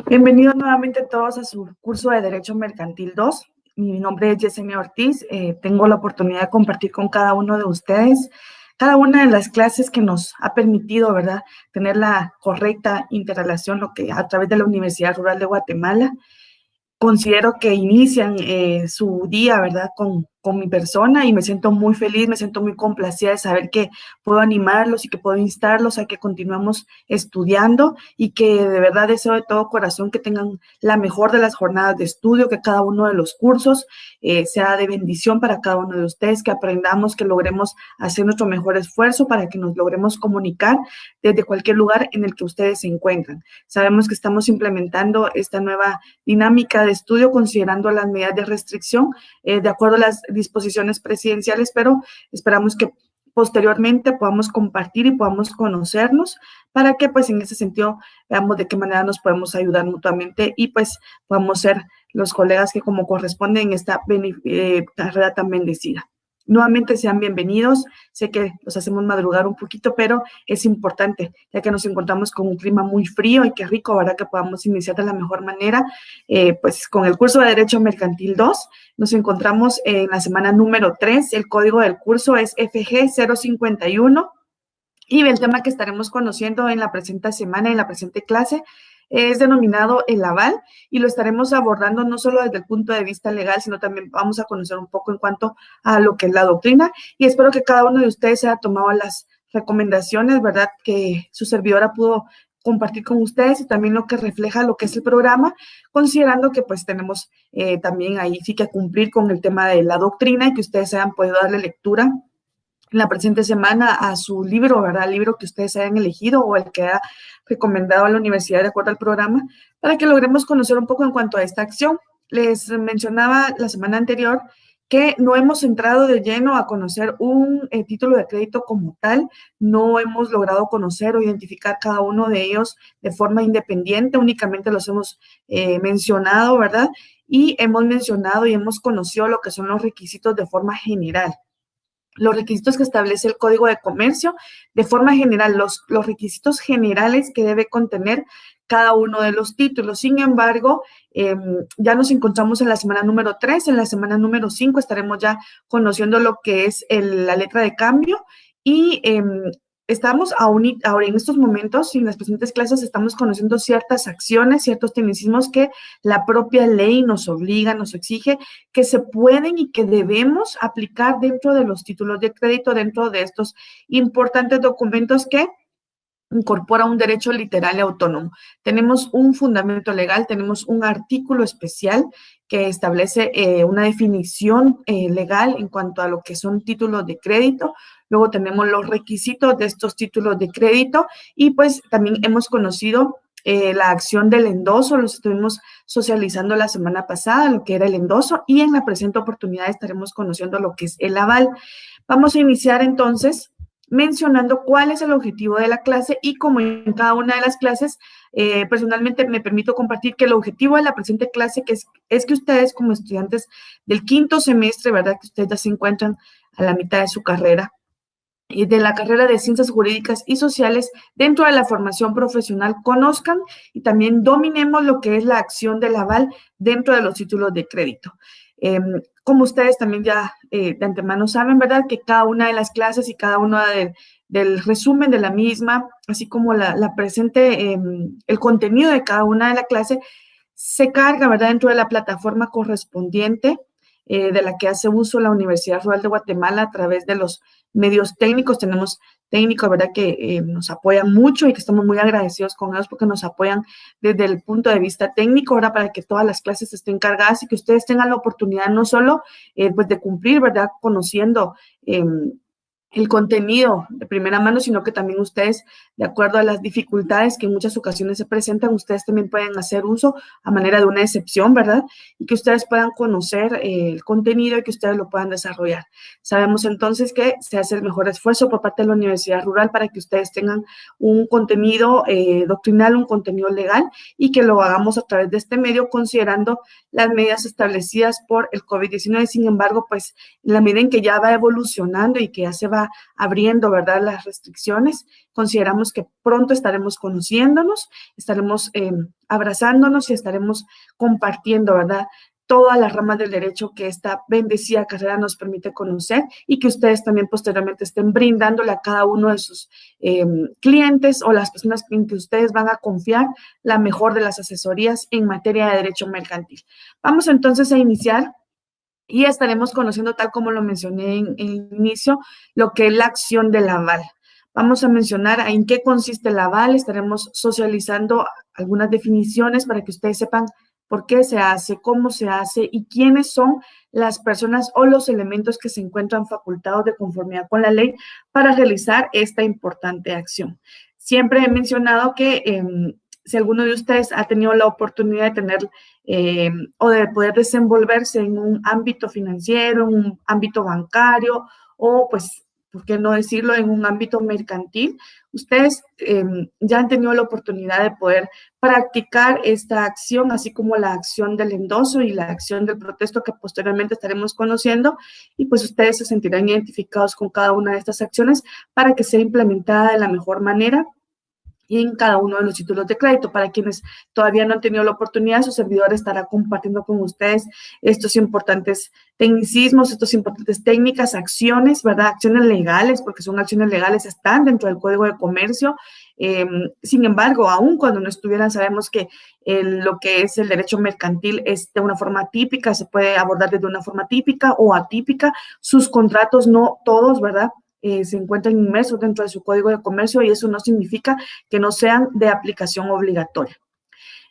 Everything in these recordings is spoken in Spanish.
Bienvenidos nuevamente todos a su curso de Derecho Mercantil 2. Mi nombre es Yesenia Ortiz. Tengo la oportunidad de compartir con cada uno de ustedes cada una de las clases que nos ha permitido, ¿verdad?, tener la correcta interrelación, lo que a través de la Universidad Rural de Guatemala. Considero que inician su día, ¿verdad?, con mi persona, y me siento muy feliz, me siento muy complacida de saber que puedo animarlos y que puedo instarlos a que continuemos estudiando y que de verdad deseo de todo corazón que tengan la mejor de las jornadas de estudio, que cada uno de los cursos sea de bendición para cada uno de ustedes, que aprendamos, que logremos hacer nuestro mejor esfuerzo para que nos logremos comunicar desde cualquier lugar en el que ustedes se encuentran. Sabemos que estamos implementando esta nueva dinámica de estudio considerando las medidas de restricción de acuerdo a las disposiciones presidenciales, pero esperamos que posteriormente podamos compartir y podamos conocernos para que pues en ese sentido veamos de qué manera nos podemos ayudar mutuamente y pues podamos ser los colegas que como corresponde en esta carrera tan bendecida. Nuevamente sean bienvenidos. Sé que los hacemos madrugar un poquito, pero es importante, ya que nos encontramos con un clima muy frío y qué rico, ¿verdad?, que podamos iniciar de la mejor manera, pues con el curso de Derecho Mercantil 2. Nos encontramos en la semana número 3. El código del curso es FG 051 y el tema que estaremos conociendo en la presente semana, en la presente clase, es denominado el aval y lo estaremos abordando no solo desde el punto de vista legal, sino también vamos a conocer un poco en cuanto a lo que es la doctrina, y espero que cada uno de ustedes haya tomado las recomendaciones, ¿verdad?, que su servidora pudo compartir con ustedes y también lo que refleja lo que es el programa, considerando que pues tenemos también ahí sí que cumplir con el tema de la doctrina y que ustedes hayan podido darle lectura en la presente semana a su libro, ¿verdad?, el libro que ustedes hayan elegido o el que ha recomendado a la universidad de acuerdo al programa, para que logremos conocer un poco en cuanto a esta acción. Les mencionaba la semana anterior que no hemos entrado de lleno a conocer un título de crédito como tal, no hemos logrado conocer o identificar cada uno de ellos de forma independiente, únicamente los hemos mencionado, ¿verdad? Y hemos mencionado y hemos conocido lo que son los requisitos de forma general. Los requisitos que establece el Código de Comercio, de forma general, los requisitos generales que debe contener cada uno de los títulos. Sin embargo, ya nos encontramos en la semana número 3, en la semana número 5 estaremos ya conociendo lo que es la letra de cambio y estamos ahora en estos momentos, en las presentes clases, estamos conociendo ciertas acciones, ciertos tecnicismos que la propia ley nos obliga, nos exige, que se pueden y que debemos aplicar dentro de los títulos de crédito, dentro de estos importantes documentos que incorpora un derecho literal y autónomo. Tenemos un fundamento legal, tenemos un artículo especial que establece una definición legal en cuanto a lo que son títulos de crédito. Luego tenemos los requisitos de estos títulos de crédito y pues también hemos conocido la acción del endoso, los estuvimos socializando la semana pasada, lo que era el endoso, y en la presente oportunidad estaremos conociendo lo que es el aval. Vamos a iniciar entonces mencionando cuál es el objetivo de la clase y como en cada una de las clases, personalmente me permito compartir que el objetivo de la presente clase es que ustedes como estudiantes del quinto semestre, ¿verdad?, que ustedes ya se encuentran a la mitad de su carrera, y de la carrera de Ciencias Jurídicas y Sociales, dentro de la formación profesional, conozcan y también dominemos lo que es la acción del aval dentro de los títulos de crédito. Como ustedes también ya de antemano saben, ¿verdad?, que cada una de las clases y cada una del resumen de la misma, así como la presente, el contenido de cada una de la clase, se carga, ¿verdad?, dentro de la plataforma correspondiente de la que hace uso la Universidad Rural de Guatemala a través de los medios técnicos. Tenemos técnicos, ¿verdad?, que nos apoyan mucho y que estamos muy agradecidos con ellos porque nos apoyan desde el punto de vista técnico, ¿verdad?, para que todas las clases estén cargadas y que ustedes tengan la oportunidad no solo pues de cumplir, ¿verdad?, conociendo el contenido de primera mano, sino que también ustedes, de acuerdo a las dificultades que en muchas ocasiones se presentan, ustedes también pueden hacer uso a manera de una excepción, ¿verdad?, y que ustedes puedan conocer el contenido y que ustedes lo puedan desarrollar. Sabemos entonces que se hace el mejor esfuerzo por parte de la Universidad Rural para que ustedes tengan un contenido doctrinal, un contenido legal, y que lo hagamos a través de este medio considerando las medidas establecidas por el COVID-19. Sin embargo, pues en la medida en que ya va evolucionando y que ya se va va abriendo, ¿verdad?, las restricciones. Consideramos que pronto estaremos conociéndonos, estaremos abrazándonos y estaremos compartiendo, ¿verdad?, todas las ramas del derecho que esta bendecida carrera nos permite conocer y que ustedes también posteriormente estén brindándole a cada uno de sus clientes o las personas en que ustedes van a confiar la mejor de las asesorías en materia de derecho mercantil. Vamos entonces a iniciar y estaremos conociendo, tal como lo mencioné en el inicio, lo que es la acción del aval. Vamos a mencionar en qué consiste el aval, estaremos socializando algunas definiciones para que ustedes sepan por qué se hace, cómo se hace y quiénes son las personas o los elementos que se encuentran facultados de conformidad con la ley para realizar esta importante acción. Siempre he mencionado que si alguno de ustedes ha tenido la oportunidad de tener o de poder desenvolverse en un ámbito financiero, en un ámbito bancario o pues, ¿por qué no decirlo?, en un ámbito mercantil, ustedes ya han tenido la oportunidad de poder practicar esta acción, así como la acción del endoso y la acción del protesto que posteriormente estaremos conociendo, y pues ustedes se sentirán identificados con cada una de estas acciones para que sea implementada de la mejor manera y en cada uno de los títulos de crédito. Para quienes todavía no han tenido la oportunidad, su servidor estará compartiendo con ustedes estos importantes tecnicismos, estas importantes técnicas, acciones, ¿verdad? Acciones legales, porque son acciones legales, están dentro del Código de Comercio. Sin embargo, aún cuando no estuvieran, sabemos que lo que es el derecho mercantil es de una forma típica, se puede abordar desde una forma típica o atípica. Sus contratos, no todos, ¿verdad?, se encuentran inmersos dentro de su Código de Comercio y eso no significa que no sean de aplicación obligatoria.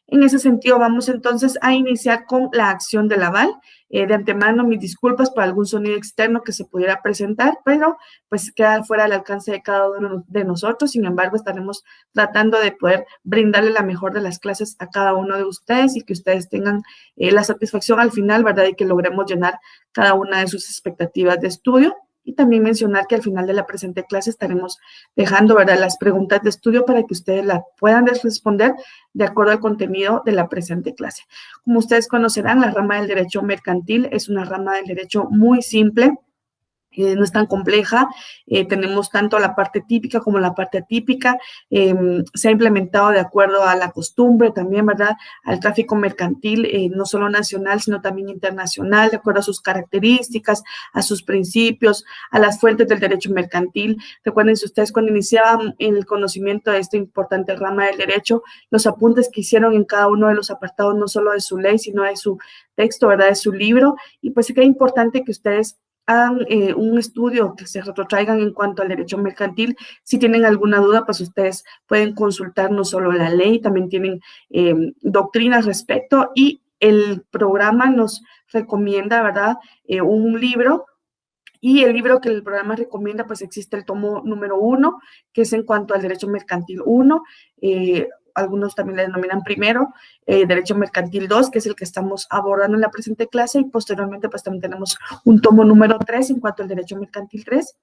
En ese sentido, vamos entonces a iniciar con la acción del aval. De antemano, mis disculpas por algún sonido externo que se pudiera presentar, pero pues queda fuera del alcance de cada uno de nosotros. Sin embargo, estaremos tratando de poder brindarle la mejor de las clases a cada uno de ustedes y que ustedes tengan la satisfacción al final, ¿verdad?, y que logremos llenar cada una de sus expectativas de estudio. Y también mencionar que al final de la presente clase estaremos dejando, ¿verdad?, las preguntas de estudio para que ustedes las puedan responder de acuerdo al contenido de la presente clase. Como ustedes conocerán, la rama del derecho mercantil es una rama del derecho muy simple. No es tan compleja, tenemos tanto la parte típica como la parte atípica, se ha implementado de acuerdo a la costumbre también, ¿verdad?, al tráfico mercantil, no solo nacional, sino también internacional, de acuerdo a sus características, a sus principios, a las fuentes del derecho mercantil. Recuerden, si ustedes cuando iniciaban el conocimiento de esta importante rama del derecho, los apuntes que hicieron en cada uno de los apartados, no solo de su ley, sino de su texto, ¿verdad?, de su libro, y pues sí que es importante que ustedes hagan un estudio, que se retrotraigan en cuanto al derecho mercantil. Si tienen alguna duda, pues ustedes pueden consultar no solo la ley, también tienen doctrinas respecto, y el programa nos recomienda, ¿verdad?, un libro. Y el libro que el programa recomienda, pues existe el tomo número 1, que es en cuanto al derecho mercantil 1, algunos también le denominan primero, derecho mercantil 2, que es el que estamos abordando en la presente clase, y posteriormente pues también tenemos un tomo número 3 en cuanto al derecho mercantil 3,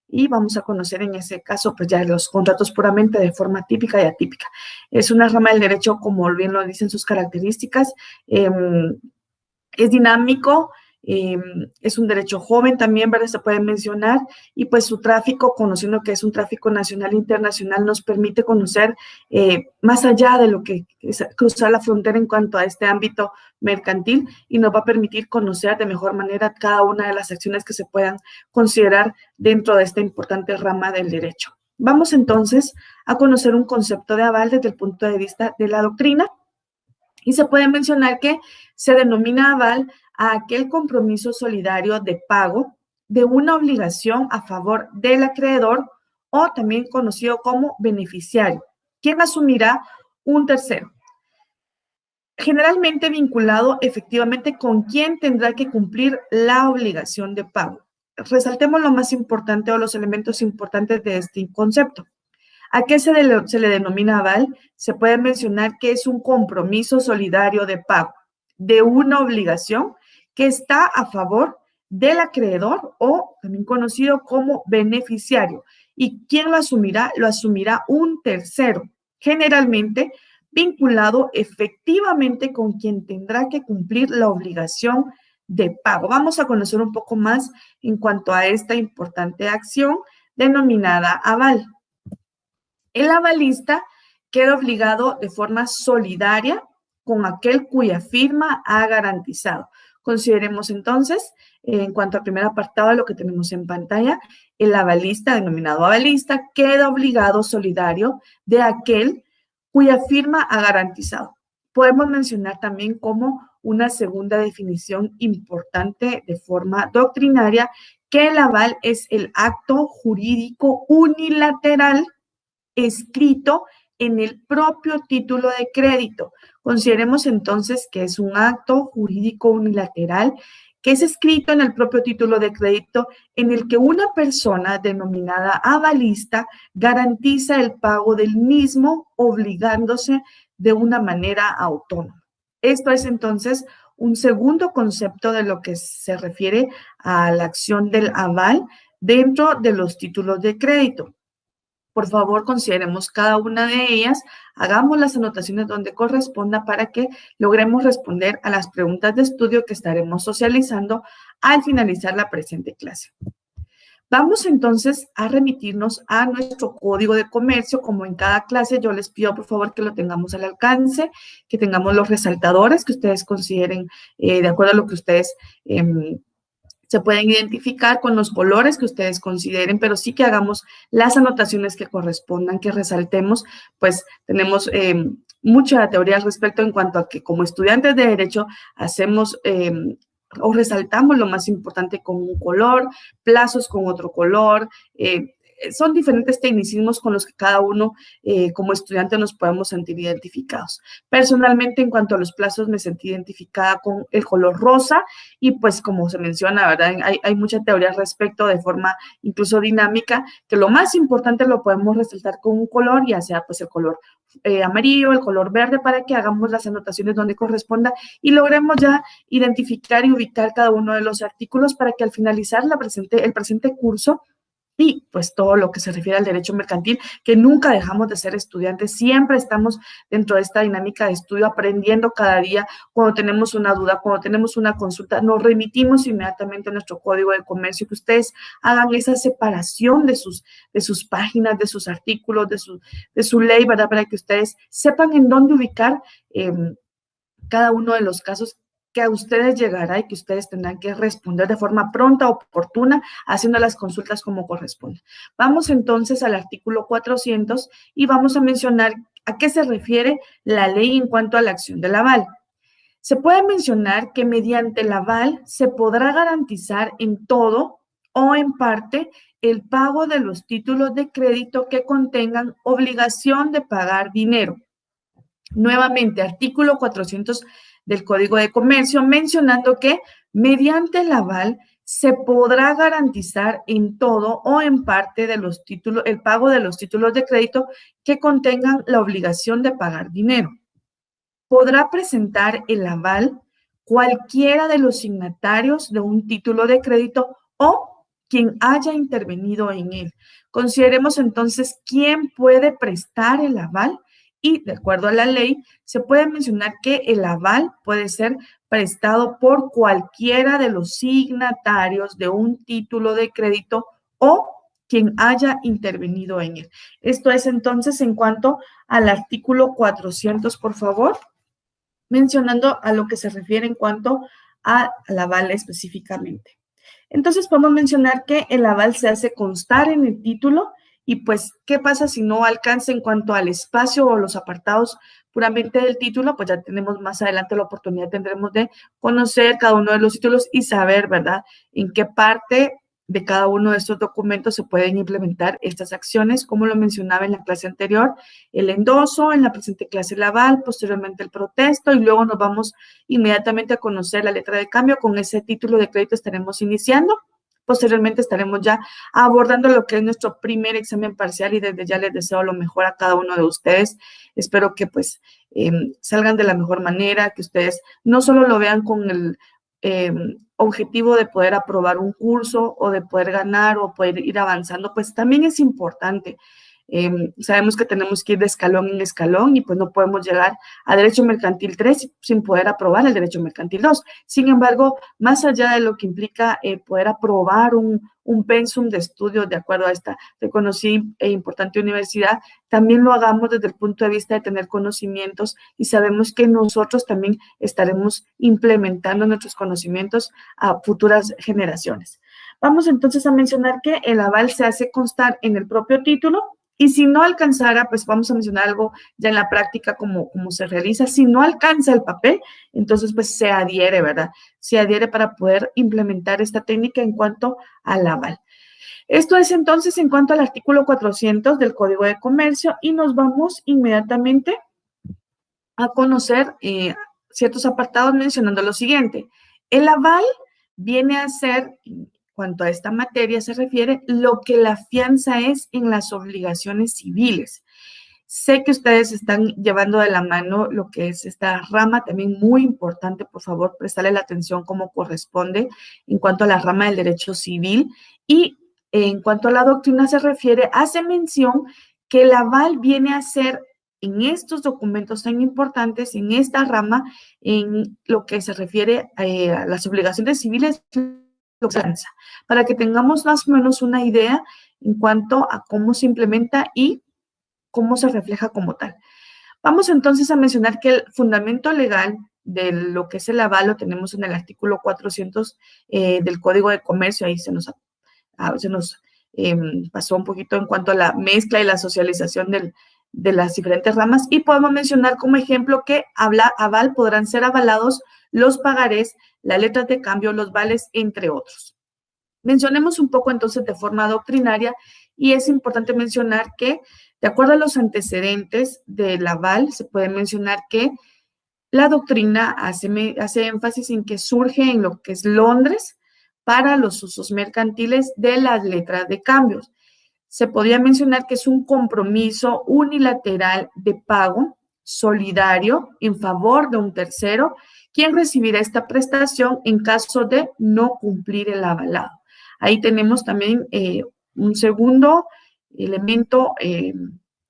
y vamos a conocer en ese caso pues ya los contratos puramente de forma típica y atípica. Es una rama del derecho, como bien lo dicen sus características, es dinámico, es un derecho joven también, ¿verdad?, se puede mencionar, y pues su tráfico, conociendo que es un tráfico nacional e internacional, nos permite conocer más allá de lo que es cruzar la frontera en cuanto a este ámbito mercantil, y nos va a permitir conocer de mejor manera cada una de las acciones que se puedan considerar dentro de esta importante rama del derecho. Vamos entonces a conocer un concepto de aval desde el punto de vista de la doctrina, y se puede mencionar que se denomina aval a aquel compromiso solidario de pago de una obligación a favor del acreedor, o también conocido como beneficiario, quien asumirá un tercero, generalmente vinculado efectivamente con quien tendrá que cumplir la obligación de pago. Resaltemos lo más importante o los elementos importantes de este concepto. ¿A qué se le denomina aval? Se puede mencionar que es un compromiso solidario de pago de una obligación que está a favor del acreedor, o también conocido como beneficiario. ¿Y quién lo asumirá? Lo asumirá un tercero, generalmente vinculado efectivamente con quien tendrá que cumplir la obligación de pago. Vamos a conocer un poco más en cuanto a esta importante acción denominada aval. El avalista queda obligado de forma solidaria con aquel cuya firma ha garantizado. Consideremos entonces, en cuanto al primer apartado de lo que tenemos en pantalla, el avalista, denominado avalista, queda obligado solidario de aquel cuya firma ha garantizado. Podemos mencionar también como una segunda definición importante de forma doctrinaria que el aval es el acto jurídico unilateral escrito en el propio título de crédito. Consideremos entonces que es un acto jurídico unilateral que es escrito en el propio título de crédito en el que una persona denominada avalista garantiza el pago del mismo obligándose de una manera autónoma. Esto es entonces un segundo concepto de lo que se refiere a la acción del aval dentro de los títulos de crédito. Por favor, consideremos cada una de ellas, hagamos las anotaciones donde corresponda para que logremos responder a las preguntas de estudio que estaremos socializando al finalizar la presente clase. Vamos entonces a remitirnos a nuestro código de comercio. Como en cada clase, yo les pido por favor que lo tengamos al alcance, que tengamos los resaltadores que ustedes consideren de acuerdo a lo que ustedes se pueden identificar con los colores que ustedes consideren, pero sí que hagamos las anotaciones que correspondan, que resaltemos, pues tenemos mucha teoría al respecto en cuanto a que como estudiantes de Derecho hacemos o resaltamos lo más importante con un color, plazos con otro color, son diferentes tecnicismos con los que cada uno como estudiante nos podemos sentir identificados. Personalmente, en cuanto a los plazos, me sentí identificada con el color rosa y pues como se menciona, ¿verdad? Hay mucha teoría al respecto de forma incluso dinámica, que lo más importante lo podemos resaltar con un color, ya sea pues el color amarillo, el color verde, para que hagamos las anotaciones donde corresponda y logremos ya identificar y ubicar cada uno de los artículos para que al finalizar el presente curso y pues todo lo que se refiere al derecho mercantil, que nunca dejamos de ser estudiantes, siempre estamos dentro de esta dinámica de estudio, aprendiendo cada día. Cuando tenemos una duda, cuando tenemos una consulta, nos remitimos inmediatamente a nuestro código de comercio, que ustedes hagan esa separación de sus páginas, de sus artículos, de su ley, ¿verdad? Para que ustedes sepan en dónde ubicar cada uno de los casos que a ustedes llegará y que ustedes tendrán que responder de forma pronta, oportuna, haciendo las consultas como corresponde. Vamos entonces al artículo 400 y vamos a mencionar a qué se refiere la ley en cuanto a la acción del aval. Se puede mencionar que mediante el aval se podrá garantizar en todo o en parte el pago de los títulos de crédito que contengan obligación de pagar dinero. Nuevamente, artículo 400 del Código de Comercio, mencionando que mediante el aval se podrá garantizar en todo o en parte de los títulos, el pago de los títulos de crédito que contengan la obligación de pagar dinero. Podrá presentar el aval cualquiera de los signatarios de un título de crédito o quien haya intervenido en él. Consideremos entonces quién puede prestar el aval. Y de acuerdo a la ley, se puede mencionar que el aval puede ser prestado por cualquiera de los signatarios de un título de crédito o quien haya intervenido en él. Esto es entonces en cuanto al artículo 400, por favor, mencionando a lo que se refiere en cuanto al aval específicamente. Entonces podemos mencionar que el aval se hace constar en el título. Y pues, ¿qué pasa si no alcanza en cuanto al espacio o los apartados puramente del título? Pues ya tenemos más adelante la oportunidad, tendremos de conocer cada uno de los títulos y saber, ¿verdad?, en qué parte de cada uno de estos documentos se pueden implementar estas acciones, como lo mencionaba en la clase anterior, el endoso, en la presente clase el aval, posteriormente el protesto y luego nos vamos inmediatamente a conocer la letra de cambio. Con ese título de crédito estaremos iniciando. Posteriormente estaremos ya abordando lo que es nuestro primer examen parcial y desde ya les deseo lo mejor a cada uno de ustedes. Espero que pues salgan de la mejor manera, que ustedes no solo lo vean con el objetivo de poder aprobar un curso o de poder ganar o poder ir avanzando, pues también es importante Sabemos que tenemos que ir de escalón en escalón y pues no podemos llegar a Derecho Mercantil 3 sin poder aprobar el Derecho Mercantil 2. Sin embargo, más allá de lo que implica poder aprobar un pensum de estudio de acuerdo a esta reconocida e importante universidad, también lo hagamos desde el punto de vista de tener conocimientos y sabemos que nosotros también estaremos implementando nuestros conocimientos a futuras generaciones. Vamos entonces a mencionar que el aval se hace constar en el propio título y si no alcanzara, pues vamos a mencionar algo ya en la práctica como se realiza. Si no alcanza el papel, entonces pues se adhiere, ¿verdad? Se adhiere para poder implementar esta técnica en cuanto al aval. Esto es entonces en cuanto al artículo 400 del Código de Comercio y nos vamos inmediatamente a conocer ciertos apartados mencionando lo siguiente. El aval viene a ser, en cuanto a esta materia se refiere, lo que la fianza es en las obligaciones civiles. Sé que ustedes están llevando de la mano lo que es esta rama, también muy importante, por favor, prestarle la atención como corresponde en cuanto a la rama del derecho civil. Y en cuanto a la doctrina se refiere, hace mención que el aval viene a ser en estos documentos tan importantes, en esta rama, en lo que se refiere a las obligaciones civiles, para que tengamos más o menos una idea en cuanto a cómo se implementa y cómo se refleja como tal. Vamos entonces a mencionar que el fundamento legal de lo que es el aval lo tenemos en el artículo 400 del Código de Comercio. Ahí se nos pasó un poquito en cuanto a la mezcla y la socialización de las diferentes ramas, y podemos mencionar como ejemplo que aval podrán ser avalados los pagarés, las letras de cambio, los vales, entre otros. Mencionemos un poco entonces de forma doctrinaria, y es importante mencionar que de acuerdo a los antecedentes del aval, se puede mencionar que la doctrina hace énfasis en que surge en lo que es Londres para los usos mercantiles de las letras de cambios. Se podría mencionar que es un compromiso unilateral de pago solidario en favor de un tercero, quien recibirá esta prestación en caso de no cumplir el avalado. Ahí tenemos también un segundo elemento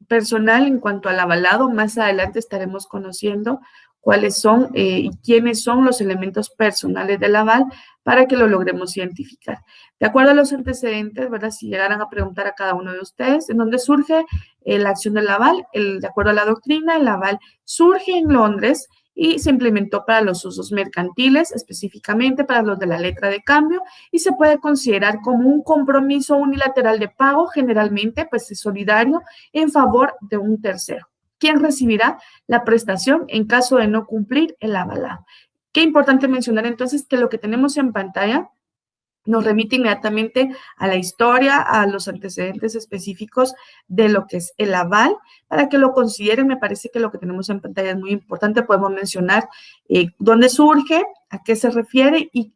personal en cuanto al avalado. Más adelante estaremos conociendo cuáles son y quiénes son los elementos personales del aval para que lo logremos identificar. De acuerdo a los antecedentes, ¿verdad? Si llegaran a preguntar a cada uno de ustedes, ¿en dónde surge la acción del aval? De acuerdo a la doctrina, el aval surge en Londres y se implementó para los usos mercantiles, específicamente para los de la letra de cambio, y se puede considerar como un compromiso unilateral de pago, generalmente pues es solidario, en favor de un tercero, quien recibirá la prestación en caso de no cumplir el avalado. Qué importante mencionar entonces que lo que tenemos en pantalla nos remite inmediatamente a la historia, a los antecedentes específicos de lo que es el aval. Para que lo consideren, me parece que lo que tenemos en pantalla es muy importante. Podemos mencionar dónde surge, a qué se refiere y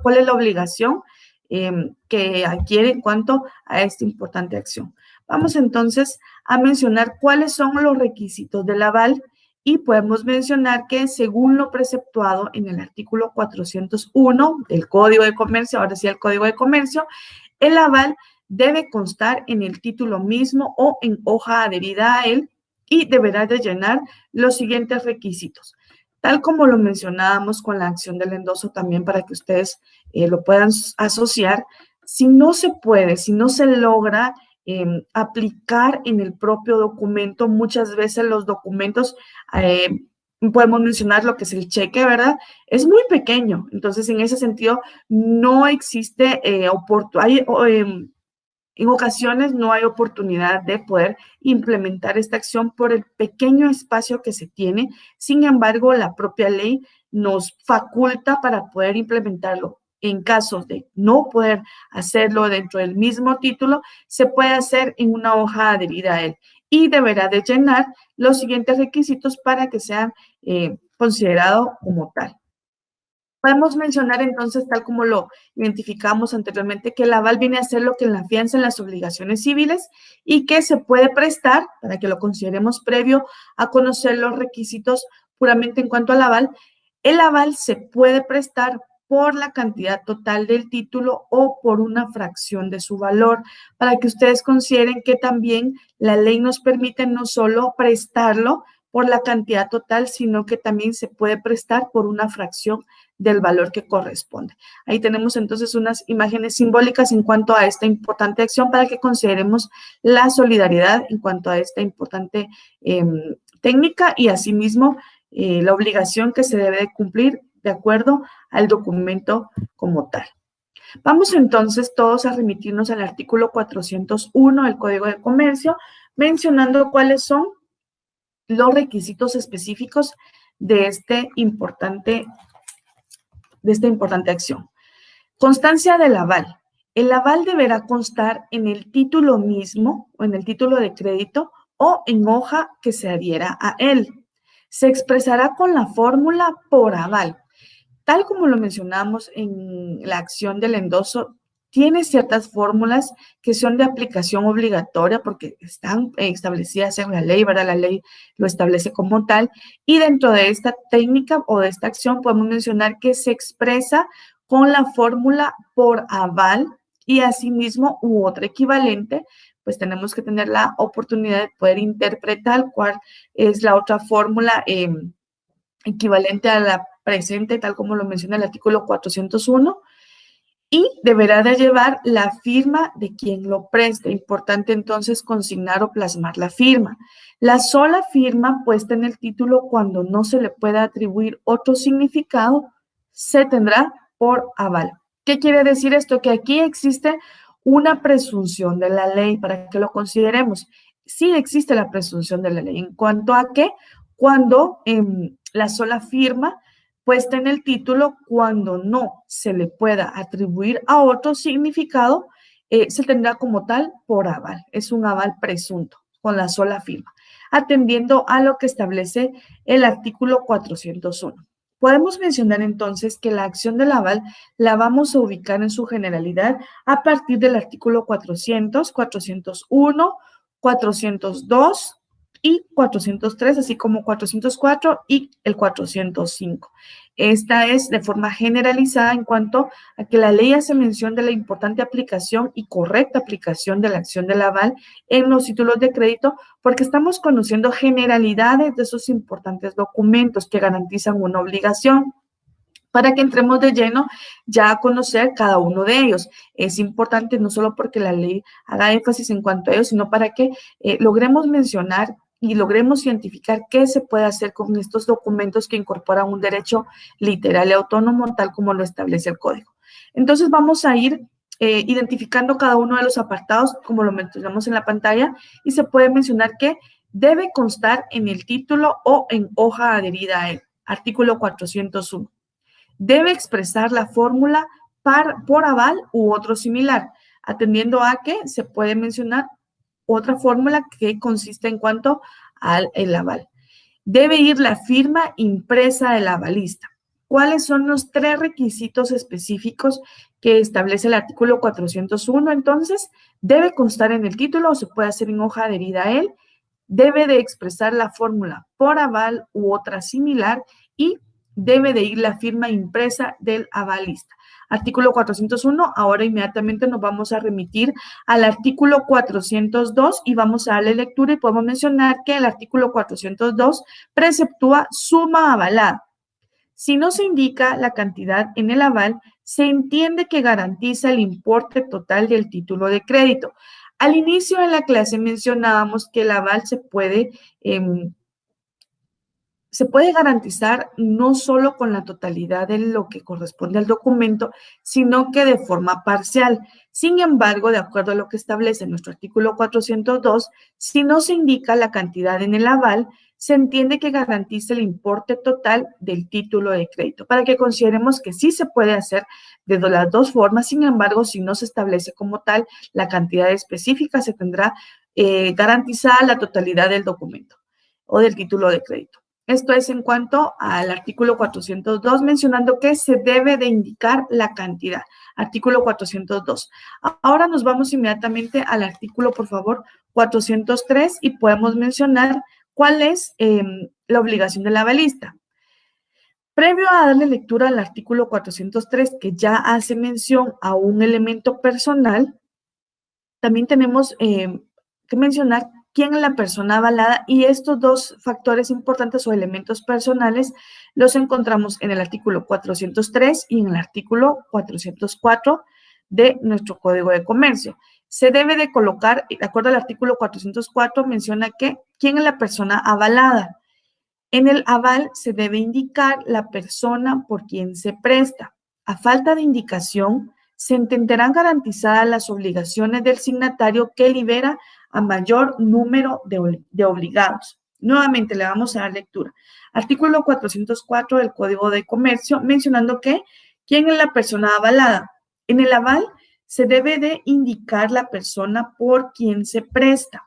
cuál es la obligación que adquiere en cuanto a esta importante acción. Vamos entonces a mencionar cuáles son los requisitos del aval. Y podemos mencionar que según lo preceptuado en el artículo 401 del Código de Comercio, ahora sí el Código de Comercio, el aval debe constar en el título mismo o en hoja adherida a él y deberá de llenar los siguientes requisitos. Tal como lo mencionábamos con la acción del endoso también para que ustedes lo puedan asociar, si no se puede, si no se logra aplicar en el propio documento, muchas veces los documentos, podemos mencionar lo que es el cheque, ¿verdad? Es muy pequeño, entonces en ese sentido no existe en ocasiones no hay oportunidad de poder implementar esta acción por el pequeño espacio que se tiene. Sin embargo, la propia ley nos faculta para poder implementarlo. En caso de no poder hacerlo dentro del mismo título, se puede hacer en una hoja adherida a él y deberá de llenar los siguientes requisitos para que sea considerado como tal. Podemos mencionar entonces, tal como lo identificamos anteriormente, que el aval viene a ser lo que la fianza en las obligaciones civiles y que se puede prestar, para que lo consideremos previo a conocer los requisitos puramente en cuanto al aval. El aval se puede prestar por la cantidad total del título o por una fracción de su valor, para que ustedes consideren que también la ley nos permite no solo prestarlo por la cantidad total, sino que también se puede prestar por una fracción del valor que corresponde. Ahí tenemos entonces unas imágenes simbólicas en cuanto a esta importante acción para que consideremos la solidaridad en cuanto a esta importante técnica y asimismo la obligación que se debe de cumplir de acuerdo al documento como tal. Vamos entonces todos a remitirnos al artículo 401 del Código de Comercio, mencionando cuáles son los requisitos específicos de esta importante acción. Constancia del aval. El aval deberá constar en el título mismo o en el título de crédito o en hoja que se adhiera a él. Se expresará con la fórmula por aval. Tal como lo mencionamos en la acción del endoso, tiene ciertas fórmulas que son de aplicación obligatoria porque están establecidas en la ley, ¿verdad? La ley lo establece como tal. Y dentro de esta técnica o de esta acción podemos mencionar que se expresa con la fórmula por aval y asimismo u otro equivalente, pues tenemos que tener la oportunidad de poder interpretar cuál es la otra fórmula equivalente a la presente, tal como lo menciona el artículo 401, y deberá de llevar la firma de quien lo preste. Importante entonces consignar o plasmar la firma. La sola firma puesta en el título cuando no se le pueda atribuir otro significado se tendrá por aval. ¿Qué quiere decir esto? Que aquí existe una presunción de la ley para que lo consideremos. Sí existe la presunción de la ley. ¿En cuanto a qué? Cuando la sola firma puesta en el título, cuando no se le pueda atribuir a otro significado, se tendrá como tal por aval. Es un aval presunto con la sola firma, atendiendo a lo que establece el artículo 401. Podemos mencionar entonces que la acción del aval la vamos a ubicar en su generalidad a partir del artículo 400, 401, 402 y 403, así como 404 y el 405. Esta es de forma generalizada en cuanto a que la ley hace mención de la importante aplicación y correcta aplicación de la acción del aval en los títulos de crédito, porque estamos conociendo generalidades de esos importantes documentos que garantizan una obligación. Para que entremos de lleno ya a conocer cada uno de ellos. Es importante no solo porque la ley haga énfasis en cuanto a ellos, sino para que logremos mencionar y logremos identificar qué se puede hacer con estos documentos que incorporan un derecho literal y autónomo, tal como lo establece el código. Entonces vamos a ir identificando cada uno de los apartados, como lo mencionamos en la pantalla, y se puede mencionar que debe constar en el título o en hoja adherida a él. Artículo 401. Debe expresar la fórmula por aval u otro similar, atendiendo a que se puede mencionar otra fórmula que consiste en cuanto al aval. Debe ir la firma impresa del avalista. ¿Cuáles son los 3 requisitos específicos que establece el artículo 401? Entonces, debe constar en el título o se puede hacer en hoja adherida a él. Debe de expresar la fórmula por aval u otra similar y debe de ir la firma impresa del avalista. Artículo 401, ahora inmediatamente nos vamos a remitir al artículo 402 y vamos a darle lectura y podemos mencionar que el artículo 402 preceptúa suma avalada. Si no se indica la cantidad en el aval, se entiende que garantiza el importe total del título de crédito. Al inicio de la clase mencionábamos que el aval se puede garantizar no solo con la totalidad de lo que corresponde al documento, sino que de forma parcial. Sin embargo, de acuerdo a lo que establece nuestro artículo 402, si no se indica la cantidad en el aval, se entiende que garantiza el importe total del título de crédito, para que consideremos que sí se puede hacer de las dos formas. Sin embargo, si no se establece como tal la cantidad específica, se tendrá garantizada la totalidad del documento o del título de crédito. Esto es en cuanto al artículo 402, mencionando que se debe de indicar la cantidad. Artículo 402. Ahora nos vamos inmediatamente al artículo, por favor, 403 y podemos mencionar cuál es la obligación del avalista. Previo a darle lectura al artículo 403, que ya hace mención a un elemento personal, también tenemos que mencionar quién es la persona avalada, y estos dos factores importantes o elementos personales los encontramos en el artículo 403 y en el artículo 404 de nuestro Código de Comercio. Se debe de colocar, de acuerdo al artículo 404, menciona que quién es la persona avalada. En el aval se debe indicar la persona por quien se presta. A falta de indicación, se entenderán garantizadas las obligaciones del signatario que libera a mayor número de obligados. Nuevamente le vamos a dar lectura. Artículo 404 del Código de Comercio, mencionando que quién es la persona avalada. En el aval se debe de indicar la persona por quien se presta.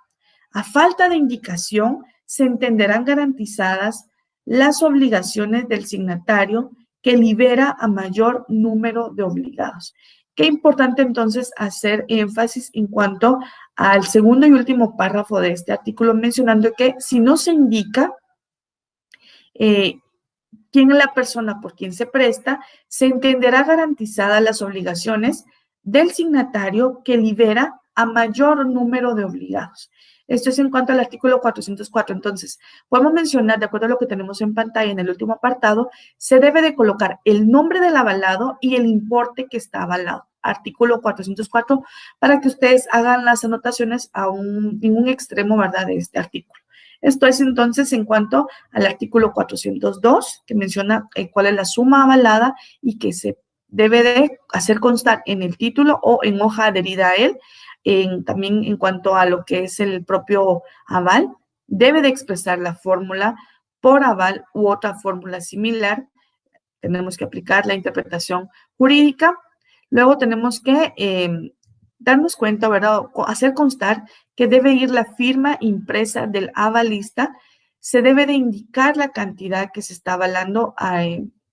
A falta de indicación, se entenderán garantizadas las obligaciones del signatario que libera a mayor número de obligados. Qué importante entonces hacer énfasis en cuanto al segundo y último párrafo de este artículo, mencionando que si no se indica quién es la persona por quien se presta, se entenderá garantizadas las obligaciones del signatario que libera a mayor número de obligados. Esto es en cuanto al artículo 404. Entonces, podemos mencionar, de acuerdo a lo que tenemos en pantalla en el último apartado, se debe de colocar el nombre del avalado y el importe que está avalado. Artículo 404, para que ustedes hagan las anotaciones en un extremo, ¿verdad?, de este artículo. Esto es entonces en cuanto al artículo 402, que menciona cuál es la suma avalada y que se debe de hacer constar en el título o en hoja adherida a él. También en cuanto a lo que es el propio aval, debe de expresar la fórmula por aval u otra fórmula similar. Tenemos que aplicar la interpretación jurídica. Luego tenemos que darnos cuenta, ¿verdad?, hacer constar que debe ir la firma impresa del avalista. Se debe de indicar la cantidad que se está avalando.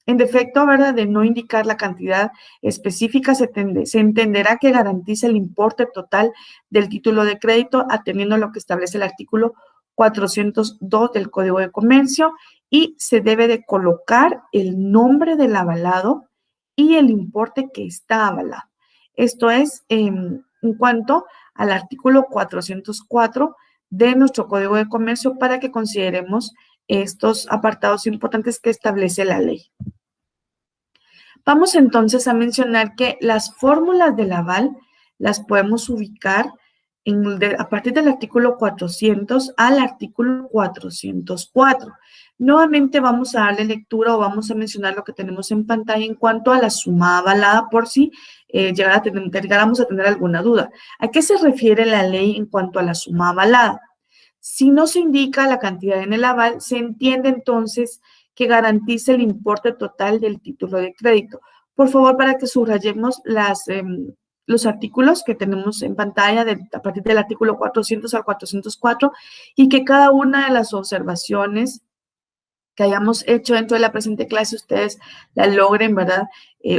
En defecto, ¿verdad?, de no indicar la cantidad específica, se entenderá que garantiza el importe total del título de crédito, atendiendo a lo que establece el artículo 402 del Código de Comercio, y se debe de colocar el nombre del avalado y el importe que está avalado. Esto es en cuanto al artículo 404 de nuestro Código de Comercio, para que consideremos estos apartados importantes que establece la ley. Vamos entonces a mencionar que las fórmulas del aval las podemos ubicar a partir del artículo 400 al artículo 404. Nuevamente vamos a darle lectura o vamos a mencionar lo que tenemos en pantalla en cuanto a la suma avalada, por si llegáramos a tener alguna duda. ¿A qué se refiere la ley en cuanto a la suma avalada? Si no se indica la cantidad en el aval, se entiende entonces que garantice el importe total del título de crédito. Por favor, para que subrayemos los artículos que tenemos en pantalla a partir del artículo 400 al 404, y que cada una de las observaciones que hayamos hecho dentro de la presente clase ustedes la logren, ¿verdad?,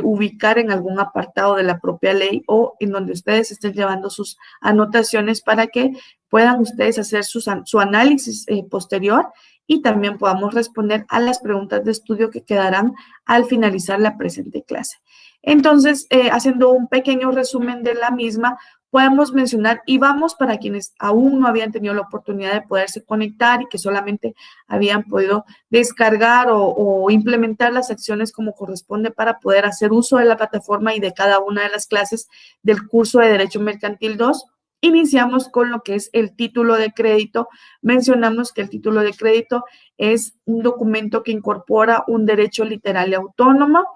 ubicar en algún apartado de la propia ley o en donde ustedes estén llevando sus anotaciones, para que puedan ustedes hacer su análisis posterior, y también podamos responder a las preguntas de estudio que quedarán al finalizar la presente clase. Entonces, haciendo un pequeño resumen de la misma, podemos mencionar, y vamos para quienes aún no habían tenido la oportunidad de poderse conectar y que solamente habían podido descargar o implementar las acciones como corresponde para poder hacer uso de la plataforma y de cada una de las clases del curso de Derecho Mercantil 2. Iniciamos con lo que es el título de crédito. Mencionamos que el título de crédito es un documento que incorpora un derecho literal y autónomo.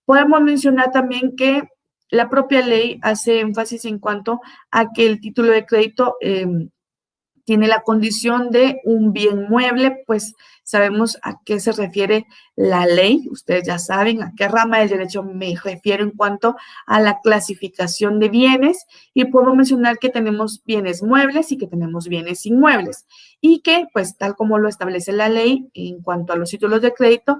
Podemos mencionar también que la propia ley hace énfasis en cuanto a que el título de crédito tiene la condición de un bien mueble, pues sabemos a qué se refiere la ley. Ustedes ya saben a qué rama del derecho me refiero en cuanto a la clasificación de bienes, y puedo mencionar que tenemos bienes muebles y que tenemos bienes inmuebles, y que, pues, tal como lo establece la ley en cuanto a los títulos de crédito,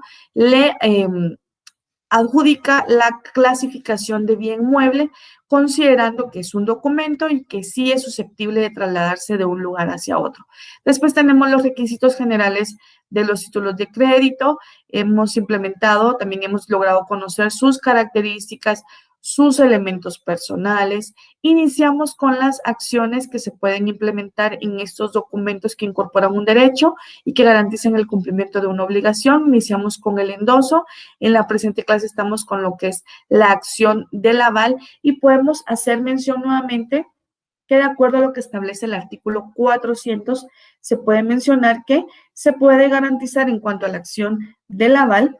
adjudica la clasificación de bien mueble, considerando que es un documento y que sí es susceptible de trasladarse de un lugar hacia otro. Después tenemos los requisitos generales de los títulos de crédito. Hemos implementado, también hemos logrado conocer sus características, sus elementos personales. Iniciamos con las acciones que se pueden implementar en estos documentos que incorporan un derecho y que garantizan el cumplimiento de una obligación. Iniciamos con el endoso. En la presente clase estamos con lo que es la acción del aval y podemos hacer mención nuevamente que de acuerdo a lo que establece el artículo 400, se puede mencionar que se puede garantizar en cuanto a la acción del aval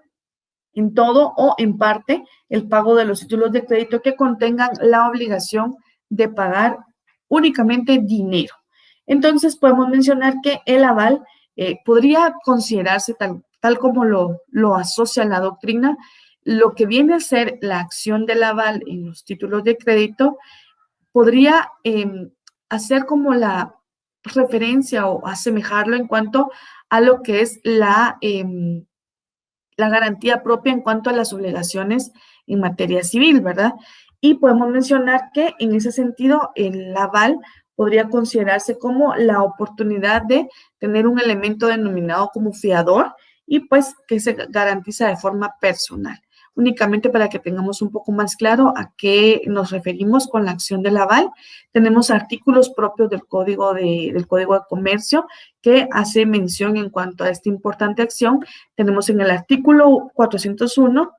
en todo o en parte el pago de los títulos de crédito que contengan la obligación de pagar únicamente dinero. Entonces, podemos mencionar que el aval podría considerarse tal como lo asocia la doctrina, lo que viene a ser la acción del aval en los títulos de crédito, podría hacer como la referencia o asemejarlo en cuanto a lo que es la garantía propia en cuanto a las obligaciones en materia civil, ¿verdad? Y podemos mencionar que en ese sentido el aval podría considerarse como la oportunidad de tener un elemento denominado como fiador y pues que se garantiza de forma personal. Únicamente para que tengamos un poco más claro a qué nos referimos con la acción del aval, tenemos artículos propios del Código de Comercio que hace mención en cuanto a esta importante acción. Tenemos en el artículo 401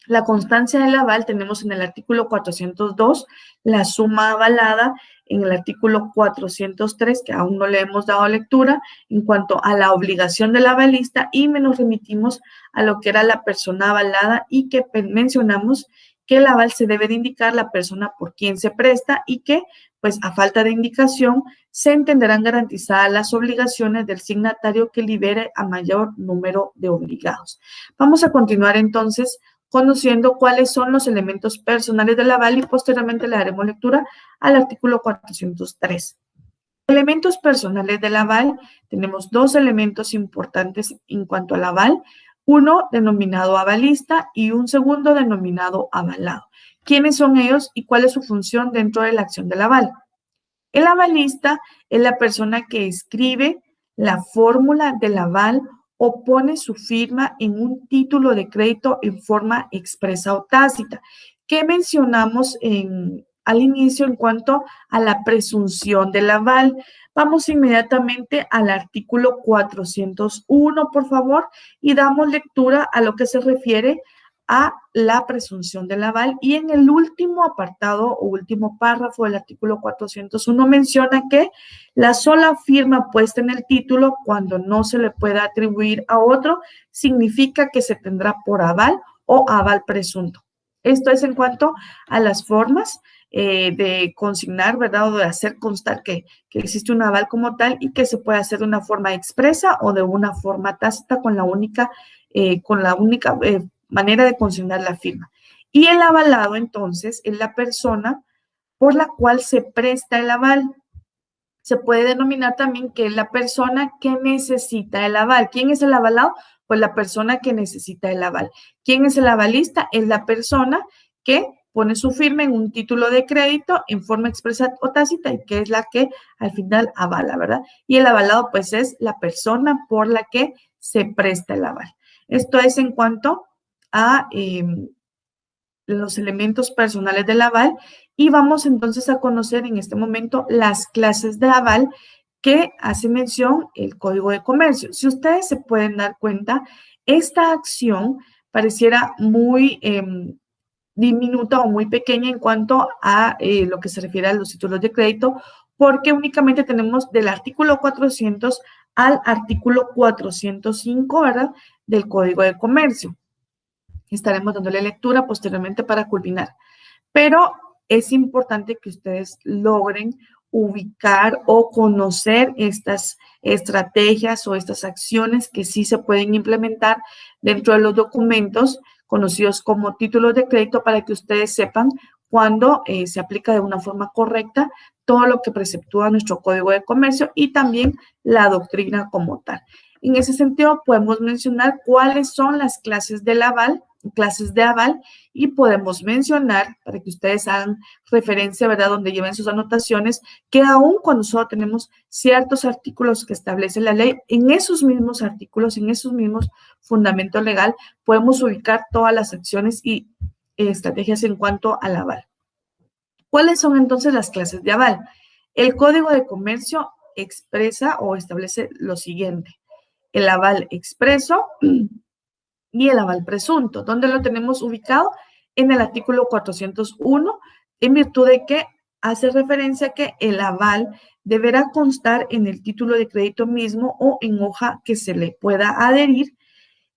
la constancia del aval, tenemos en el artículo 402 la suma avalada, en el artículo 403, que aún no le hemos dado lectura, en cuanto a la obligación del avalista, y nos remitimos a lo que era la persona avalada y que mencionamos que el aval se debe de indicar la persona por quien se presta y que, pues, a falta de indicación, se entenderán garantizadas las obligaciones del signatario que libere a mayor número de obligados. Vamos a continuar entonces conociendo cuáles son los elementos personales del aval y posteriormente le daremos lectura al artículo 403. Elementos personales del aval, tenemos dos elementos importantes en cuanto al aval, uno denominado avalista y un segundo denominado avalado. ¿Quiénes son ellos y cuál es su función dentro de la acción del aval? El avalista es la persona que escribe la fórmula del aval o pone su firma en un título de crédito en forma expresa o tácita, que mencionamos al inicio en cuanto a la presunción del aval. Vamos inmediatamente al artículo 401, por favor, y damos lectura a lo que se refiere a la presunción del aval, y en el último apartado o último párrafo del artículo 401 menciona que la sola firma puesta en el título cuando no se le pueda atribuir a otro significa que se tendrá por aval o aval presunto. Esto es en cuanto a las formas de consignar, ¿verdad? O de hacer constar que existe un aval como tal y que se puede hacer de una forma expresa o de una forma tácita con la única manera de consignar la firma. Y el avalado, entonces, es la persona por la cual se presta el aval. Se puede denominar también que es la persona que necesita el aval. ¿Quién es el avalado? Pues la persona que necesita el aval. ¿Quién es el avalista? Es la persona que pone su firma en un título de crédito en forma expresa o tácita y que es la que al final avala, ¿verdad? Y el avalado, pues, es la persona por la que se presta el aval. Esto es en cuanto a los elementos personales del aval, y vamos entonces a conocer en este momento las clases de aval que hace mención el Código de Comercio. Si ustedes se pueden dar cuenta, esta acción pareciera muy diminuta o muy pequeña en cuanto a lo que se refiere a los títulos de crédito, porque únicamente tenemos del artículo 400 al artículo 405, ¿verdad?, del Código de Comercio. Estaremos dándole lectura posteriormente para culminar. Pero es importante que ustedes logren ubicar o conocer estas estrategias o estas acciones que sí se pueden implementar dentro de los documentos conocidos como títulos de crédito para que ustedes sepan cuándo se aplica de una forma correcta todo lo que preceptúa nuestro Código de Comercio y también la doctrina como tal. En ese sentido, podemos mencionar cuáles son las clases de aval, y podemos mencionar, para que ustedes hagan referencia, ¿verdad?, donde lleven sus anotaciones, que aún cuando solo tenemos ciertos artículos que establece la ley, en esos mismos artículos, en esos mismos fundamentos legal, podemos ubicar todas las acciones y estrategias en cuanto al aval. ¿Cuáles son entonces las clases de aval? El Código de Comercio expresa o establece lo siguiente: el aval expreso y el aval presunto. ¿Dónde lo tenemos ubicado? En el artículo 401, en virtud de que hace referencia a que el aval deberá constar en el título de crédito mismo o en hoja que se le pueda adherir.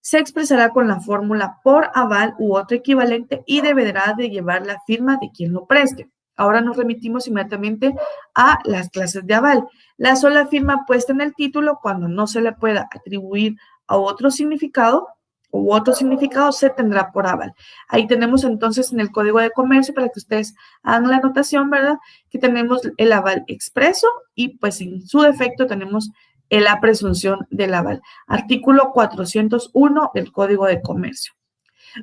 Se expresará con la fórmula por aval u otro equivalente y deberá de llevar la firma de quien lo preste. Ahora nos remitimos inmediatamente a las clases de aval. La sola firma puesta en el título, cuando no se le pueda atribuir a otro significado u otro significado, se tendrá por aval. Ahí tenemos entonces en el Código de Comercio, para que ustedes hagan la anotación, ¿verdad?, que tenemos el aval expreso y pues en su defecto tenemos la presunción del aval. Artículo 401 del Código de Comercio.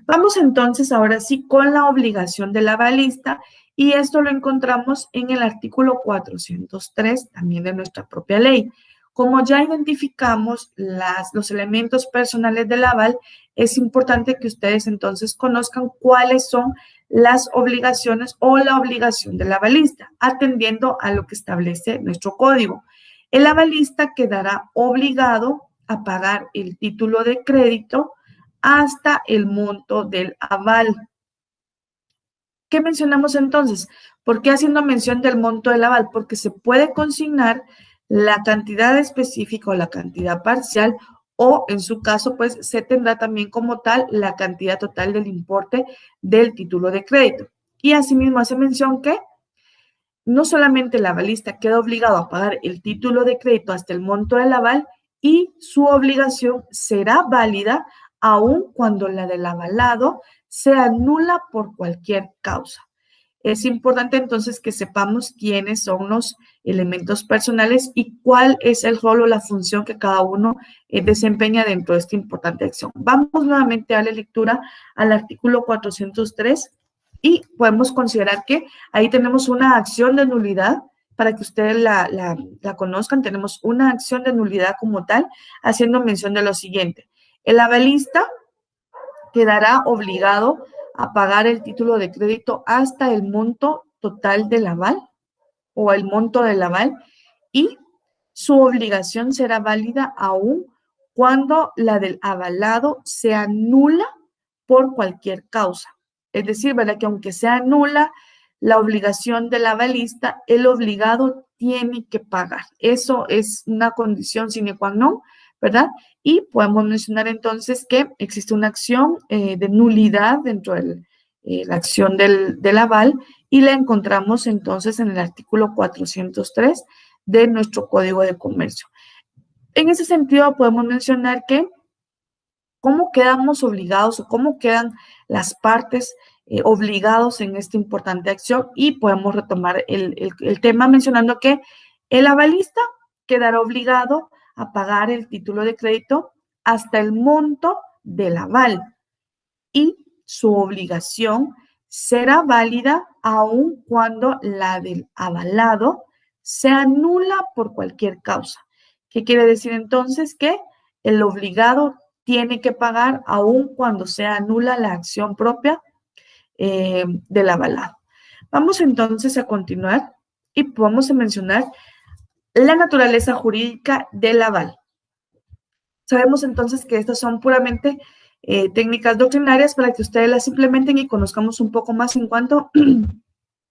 Vamos entonces ahora sí con la obligación del avalista, y esto lo encontramos en el artículo 403 también de nuestra propia ley. Como ya identificamos los elementos personales del aval, es importante que ustedes entonces conozcan cuáles son las obligaciones o la obligación del avalista, atendiendo a lo que establece nuestro código. El avalista quedará obligado a pagar el título de crédito hasta el monto del aval. ¿Qué mencionamos entonces? ¿Por qué haciendo mención del monto del aval? Porque se puede consignar la cantidad específica o la cantidad parcial, o en su caso, pues se tendrá también como tal la cantidad total del importe del título de crédito. Y asimismo hace mención que no solamente el avalista queda obligado a pagar el título de crédito hasta el monto del aval, y su obligación será válida aun cuando la del avalado sea nula por cualquier causa. Es importante entonces que sepamos quiénes son los elementos personales y cuál es el rol o la función que cada uno desempeña dentro de esta importante acción. Vamos nuevamente a la lectura al artículo 403 y podemos considerar que ahí tenemos una acción de nulidad. Para que ustedes la conozcan, tenemos una acción de nulidad como tal, haciendo mención de lo siguiente: el avalista quedará obligado a pagar el título de crédito hasta el monto total del aval o el monto del aval, y su obligación será válida aún cuando la del avalado sea nula por cualquier causa. Es decir, ¿verdad?, que aunque sea nula la obligación del avalista, el obligado tiene que pagar. Eso es una condición sine qua non, ¿verdad? Y podemos mencionar entonces que existe una acción de nulidad dentro de la acción del aval, y la encontramos entonces en el artículo 403 de nuestro Código de Comercio. En ese sentido, podemos mencionar que cómo quedamos obligados o cómo quedan las partes obligados en esta importante acción, y podemos retomar el tema mencionando que el avalista quedará obligado a pagar el título de crédito hasta el monto del aval, y su obligación será válida aun cuando la del avalado sea nula por cualquier causa. ¿Qué quiere decir entonces? Que el obligado tiene que pagar aun cuando sea nula la acción propia del avalado. Vamos entonces a continuar y vamos a mencionar la naturaleza jurídica del aval. Sabemos entonces que estas son puramente técnicas doctrinarias para que ustedes las implementen y conozcamos un poco más en cuanto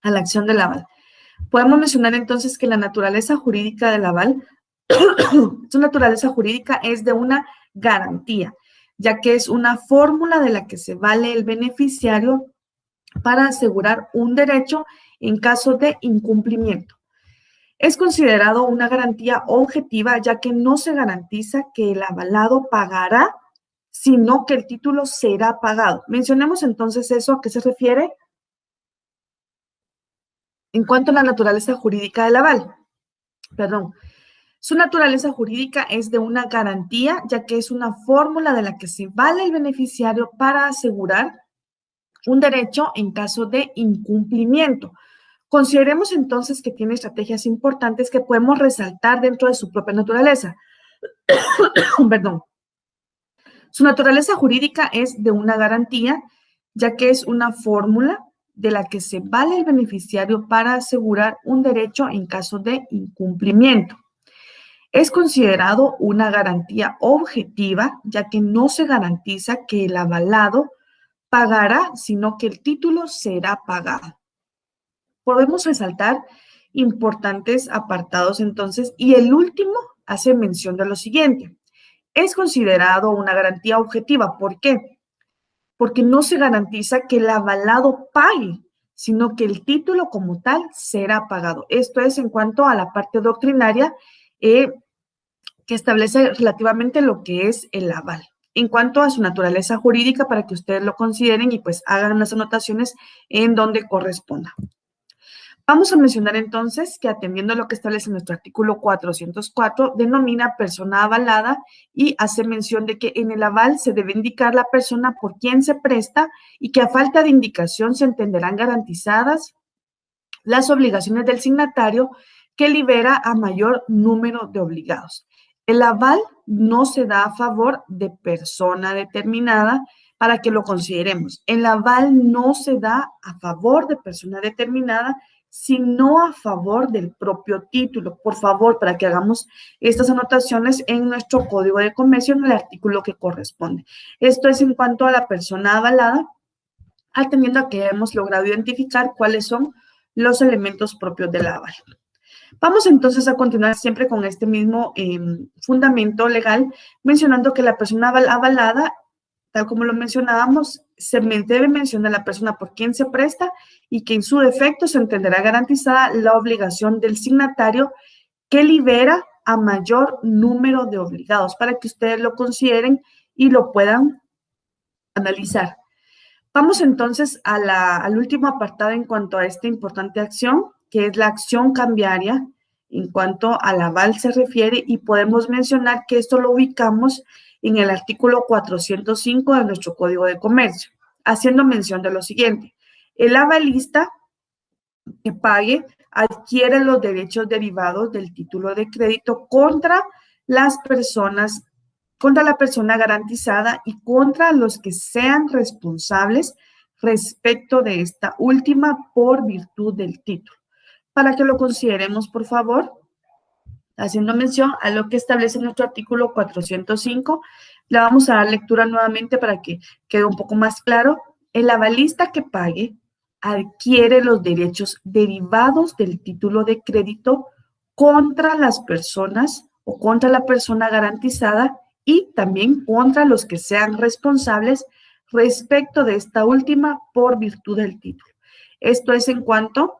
a la acción del aval. Podemos mencionar entonces que la naturaleza jurídica del aval, su naturaleza jurídica es de una garantía, ya que es una fórmula de la que se vale el beneficiario para asegurar un derecho en caso de incumplimiento. Es considerado una garantía objetiva, ya que no se garantiza que el avalado pagará, sino que el título será pagado. Mencionemos entonces eso, ¿a qué se refiere? En cuanto a la naturaleza jurídica del aval, perdón, Su naturaleza jurídica es de una garantía, ya que es una fórmula de la que se vale el beneficiario para asegurar un derecho en caso de incumplimiento. Consideremos entonces que tiene estrategias importantes que podemos resaltar dentro de su propia naturaleza. Perdón. Su naturaleza jurídica es de una garantía, ya que es una fórmula de la que se vale el beneficiario para asegurar un derecho en caso de incumplimiento. Es considerado una garantía objetiva, ya que no se garantiza que el avalado pagará, sino que el título será pagado. Podemos resaltar importantes apartados entonces, y el último hace mención de lo siguiente. Es considerado una garantía objetiva. ¿Por qué? Porque no se garantiza que el avalado pague, sino que el título como tal será pagado. Esto es en cuanto a la parte doctrinaria que establece relativamente lo que es el aval. En cuanto a su naturaleza jurídica, para que ustedes lo consideren y pues hagan las anotaciones en donde corresponda. Vamos a mencionar entonces que atendiendo a lo que establece nuestro artículo 404, denomina persona avalada y hace mención de que en el aval se debe indicar la persona por quien se presta y que a falta de indicación se entenderán garantizadas las obligaciones del signatario que libera a mayor número de obligados. El aval no se da a favor de persona determinada para que lo consideremos. El aval no se da a favor de persona determinada, sino a favor del propio título. Por favor, para que hagamos estas anotaciones en nuestro Código de Comercio, en el artículo que corresponde. Esto es en cuanto a la persona avalada, atendiendo a que hemos logrado identificar cuáles son los elementos propios del aval. Vamos entonces a continuar siempre con este mismo fundamento legal, mencionando que la persona avalada, tal como lo mencionábamos, se debe mencionar la persona por quien se presta y que en su defecto se entenderá garantizada la obligación del signatario que libera a mayor número de obligados, para que ustedes lo consideren y lo puedan analizar. Vamos entonces al último apartado en cuanto a esta importante acción, que es la acción cambiaria en cuanto al aval se refiere, y podemos mencionar que esto lo ubicamos en el artículo 405 de nuestro Código de Comercio, haciendo mención de lo siguiente. El avalista que pague adquiere los derechos derivados del título de crédito contra las personas, contra la persona garantizada y contra los que sean responsables respecto de esta última por virtud del título. Para que lo consideremos, por favor, haciendo mención a lo que establece nuestro artículo 405, le vamos a dar lectura nuevamente para que quede un poco más claro. El avalista que pague adquiere los derechos derivados del título de crédito contra las personas o contra la persona garantizada y también contra los que sean responsables respecto de esta última por virtud del título. Esto es en cuanto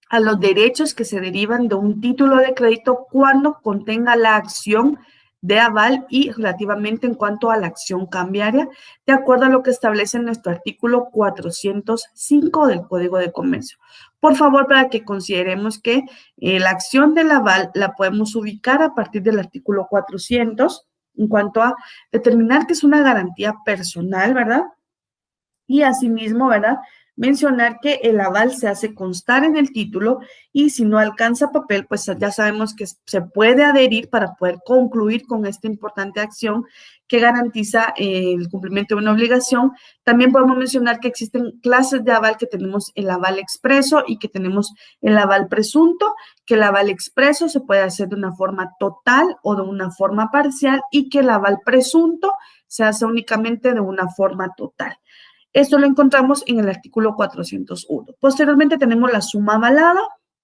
a los derechos que se derivan de un título de crédito cuando contenga la acción de aval y relativamente en cuanto a la acción cambiaria, de acuerdo a lo que establece nuestro artículo 405 del Código de Comercio. Por favor, para que consideremos que la acción del aval la podemos ubicar a partir del artículo 400 en cuanto a determinar que es una garantía personal, ¿verdad? Y asimismo, ¿verdad?, mencionar que el aval se hace constar en el título y si no alcanza papel, pues ya sabemos que se puede adherir para poder concluir con esta importante acción que garantiza el cumplimiento de una obligación. También podemos mencionar que existen clases de aval, que tenemos el aval expreso y que tenemos el aval presunto, que el aval expreso se puede hacer de una forma total o de una forma parcial y que el aval presunto se hace únicamente de una forma total. Esto lo encontramos en el artículo 401. Posteriormente tenemos la suma avalada,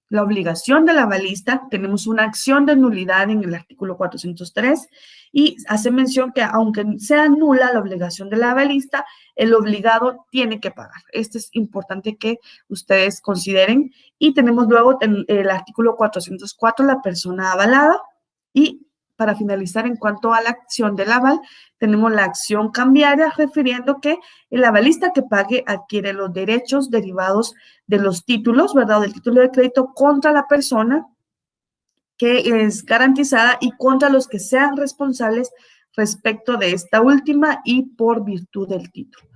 la obligación del avalista, tenemos una acción de nulidad en el artículo 403 y hace mención que aunque sea nula la obligación del avalista, el obligado tiene que pagar. Esto es importante que ustedes consideren. Y tenemos luego el artículo 404, la persona avalada, y para finalizar, en cuanto a la acción del aval, tenemos la acción cambiaria, refiriendo que el avalista que pague adquiere los derechos derivados de los títulos, ¿verdad?, del título de crédito contra la persona que es garantizada y contra los que sean responsables respecto de esta última y por virtud del título.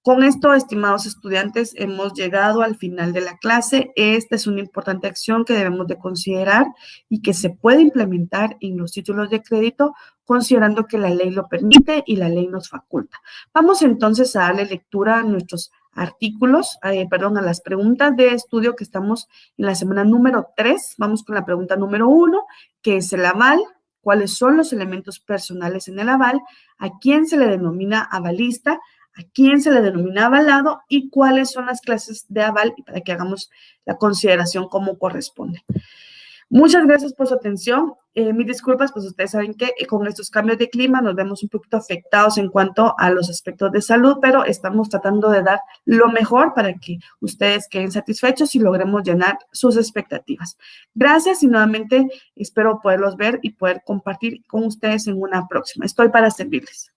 Con esto, estimados estudiantes, hemos llegado al final de la clase. Esta es una importante acción que debemos de considerar y que se puede implementar en los títulos de crédito, considerando que la ley lo permite y la ley nos faculta. Vamos entonces a darle lectura a nuestros artículos, a las preguntas de estudio que estamos en la semana número 3. Vamos con la pregunta número 1, que es el aval. ¿Cuáles son los elementos personales en el aval? ¿A quién se le denomina avalista? ¿A quién se le denomina avalado? ¿Y cuáles son las clases de aval? Para que hagamos la consideración como corresponde. Muchas gracias por su atención. Mis disculpas, pues ustedes saben que con estos cambios de clima nos vemos un poquito afectados en cuanto a los aspectos de salud, pero estamos tratando de dar lo mejor para que ustedes queden satisfechos y logremos llenar sus expectativas. Gracias y nuevamente espero poderlos ver y poder compartir con ustedes en una próxima. Estoy para servirles.